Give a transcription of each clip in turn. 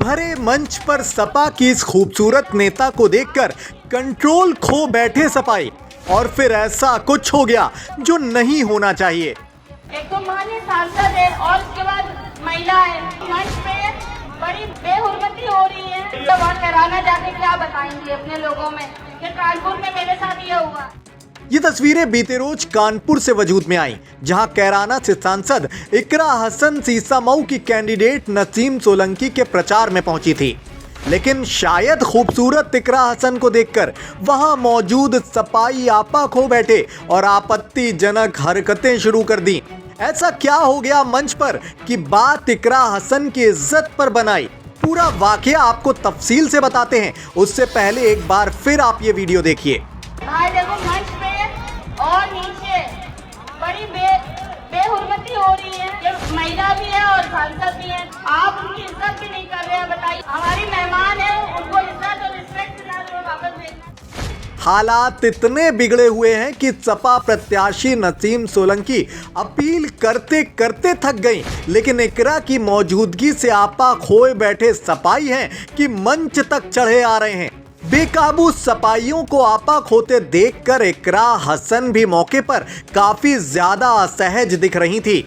भरे मंच पर सपा की इस खूबसूरत नेता को देखकर कंट्रोल खो बैठे सपाई और फिर ऐसा कुछ हो गया जो नहीं होना चाहिए। एक तो माननीय सांसद है और उसके बाद महिला है, मंच पे बड़ी बेहुरमती हो रही है। तो वहाँ कैराना जाके क्या बताएंगी अपने लोगों में कि कानपुर में मेरे साथ ये हुआ। ये तस्वीरें बीते रोज कानपुर से वजूद में आई, जहां कैराना से सांसद इकरा हसन सीसामऊ की कैंडिडेट नसीम सोलंकी के प्रचार में पहुंची थी। लेकिन शायद खूबसूरत इकरा हसन को देखकर वहां मौजूद सपाई आपा खो बैठे और आपत्तिजनक हरकतें शुरू कर दी। ऐसा क्या हो गया मंच पर कि बात इकरा हसन की इज्जत पर बनाई? पूरा वाकया आपको तफसील से बताते हैं, उससे पहले एक बार फिर आप ये वीडियो देखिए। भाई देखो मंच पे और नीचे बड़ी बेहुरमती हो रही है। ये महिला भी है और सांसद भी है, आप उनकी इज्जत भी नहीं कर रहे हैं। बताइए, हमारी मेहमान है, उनको इज्जत और रिस्पेक्ट के साथ वापस भेजना। हालात इतने बिगड़े हुए हैं कि सपा प्रत्याशी नसीम सोलंकी अपील करते करते थक गई, लेकिन इकरा की मौजूदगी से आपा खोए बैठे सपाई हैं कि मंच तक चढ़े आ रहे हैं। बेकाबू सपाइयों को आपा खोते देखकर इकरा हसन भी मौके पर काफी ज्यादा असहज दिख रही थी।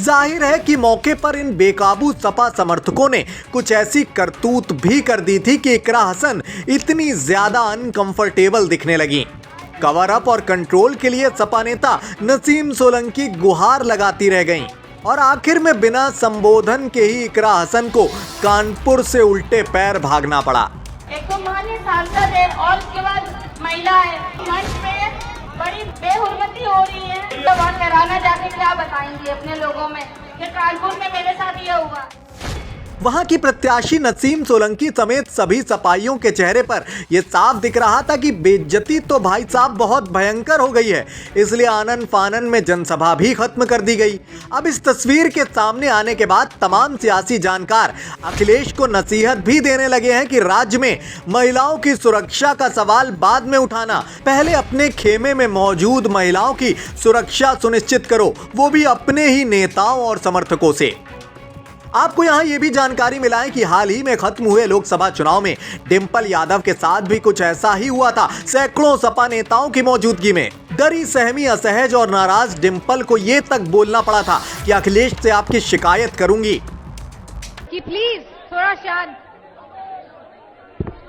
जाहिर है कि मौके पर इन बेकाबू सपा समर्थकों ने कुछ ऐसी करतूत भी कर दी थी कि इकरा हसन इतनी ज्यादा अनकंफर्टेबल दिखने लगी। कवर अप और कंट्रोल के लिए सपा नेता नसीम सोलंकी गुहार लगाती रह गईं और आखिर में बिना संबोधन के ही इकरा हसन को कानपुर से उल्टे पैर भागना पड़ा। एक तो माननीय सांसद है और उसके बाद महिला है, मंच पे बड़ी बेहुरमती हो रही है। तो वहाँ कैराना जाके क्या बताएंगी अपने लोगों में कि कानपुर में मेरे साथ ये हुआ। वहां की प्रत्याशी नसीम सोलंकी समेत सभी सपाइयों के चेहरे पर यह साफ दिख रहा था कि बेइज्जती तो भाई साहब बहुत भयंकर हो गई है, इसलिए आनन फानन में जनसभा भी खत्म कर दी गई। अब इस तस्वीर के सामने आने के बाद तमाम सियासी जानकार अखिलेश को नसीहत भी देने लगे हैं कि राज्य में महिलाओं की सुरक्षा का सवाल बाद में उठाना, पहले अपने खेमे में मौजूद महिलाओं की सुरक्षा सुनिश्चित करो, वो भी अपने ही नेताओं और समर्थकों से। आपको यहां यह भी जानकारी मिला है कि हाल ही में खत्म हुए लोकसभा चुनाव में डिंपल यादव के साथ भी कुछ ऐसा ही हुआ था। सैकड़ों सपा नेताओं की मौजूदगी में डरी, सहमी, असहज और नाराज डिंपल को यह तक बोलना पड़ा था कि अखिलेश से आपकी शिकायत करूंगी कि प्लीज थोड़ा शांत।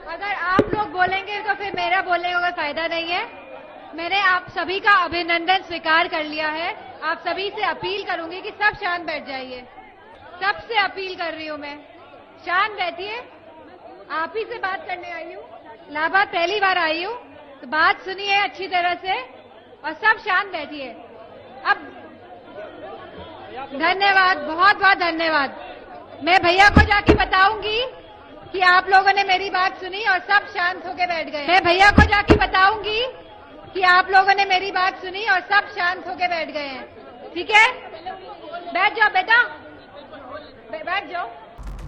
अगर आप लोग बोलेंगे तो फिर मेरा बोलने का फायदा नहीं है। मैंने आप सभी का अभिनंदन स्वीकार कर लिया है। आप सभी से अपील करूंगी कि सब शांत बैठ जाइए। सबसे अपील कर रही हूँ मैं, शांत बैठिए। आप ही से बात करने आई हूँ, इलाहाबाद पहली बार आई हूँ, तो बात सुनिए अच्छी तरह से और सब शांत बैठिए। अब धन्यवाद, बहुत बहुत धन्यवाद। मैं भैया को जाके बताऊंगी कि आप लोगों ने मेरी बात सुनी और सब शांत होके बैठ गए। मैं भैया को जाके बताऊंगी कि आप लोगों ने मेरी बात सुनी और सब शांत होके बैठ गए हैं। ठीक है, बैठ जाओ बेटा, बैठ जाओ।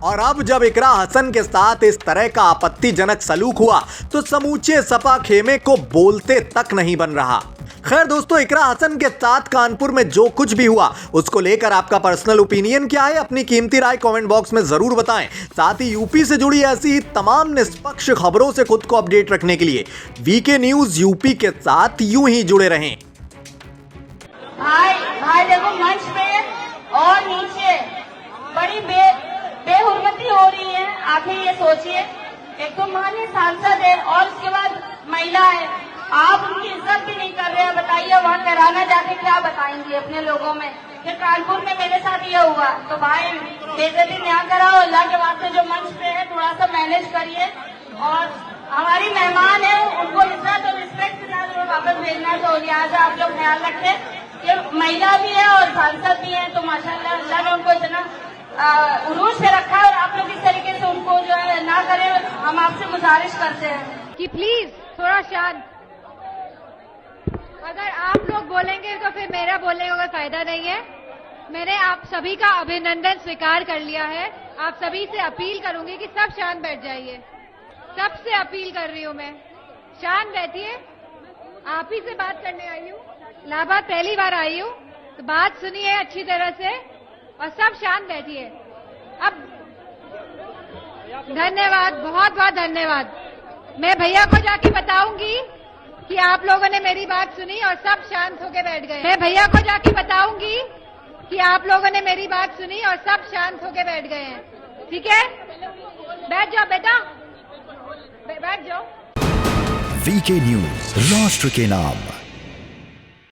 और अब जब इकरा हसन के साथ इस तरह का आपत्तिजनक सलूक हुआ तो समूचे सपा खेमे को बोलते तक नहीं बन रहा। खैर दोस्तों, इकरा हसन के साथ कानपुर में जो कुछ भी हुआ उसको लेकर आपका पर्सनल ओपिनियन क्या है, अपनी कीमती राय कमेंट बॉक्स में जरूर बताएं। साथ ही यूपी से जुड़ी ऐसी ही तमाम निष्पक्ष खबरों से खुद को अपडेट रखने के लिए वीके न्यूज यूपी के साथ यूं ही जुड़े रहें। भाई देखो मंच पे और नीचे बड़ी बेहुरमती हो रही है। आखिर ये सोचिए, एक तो माननीय सांसद है और उसके बाद महिला है, आप उनकी इज्जत भी नहीं कर रहे हैं। बताइए, वहाँ कैराना जाके क्या बताएंगी अपने लोगों में कि कानपुर में मेरे साथ ये हुआ। तो भाई बेइज्जती ना कराओ, अल्लाह के वास्ते जो मंच पे है थोड़ा सा मैनेज करिए। और हमारी मेहमान है, उनको इज्जत और रिस्पेक्ट के साथ वापस भेजना, तो लिहाजा आप लोग ख्याल रखें। ये महिला भी है और सांसद भी है, तो माशाल्लाह अल्लाह ने उनको इतना उरूज पे रखा है और आप लोग इस तरीके से उनको जो है ना करें, हम आपसे गुजारिश करते हैं कि प्लीज थोड़ा शांत। अगर आप लोग बोलेंगे तो फिर मेरा बोलने का फायदा नहीं है। मैंने आप सभी का अभिनंदन स्वीकार कर लिया है। आप सभी से अपील करूंगी कि सब शांत बैठ जाइए। सबसे अपील कर रही हूँ मैं, शांत बैठिए। आप ही से बात करने आई हूँ, इलाहाबाद पहली बार आई हूँ, तो बात सुनिए अच्छी तरह से और सब शांत बैठिए। अब धन्यवाद, बहुत बहुत धन्यवाद। मैं भैया को जाके बताऊंगी कि आप लोगों ने मेरी बात सुनी और सब शांत होके बैठ गए। मैं भैया को जाके बताऊंगी कि आप लोगों ने मेरी बात सुनी और सब शांत होके बैठ गए हैं। ठीक है, बैठ जाओ बेटा, बैठ जाओ। वीके न्यूज, राष्ट्र के नाम।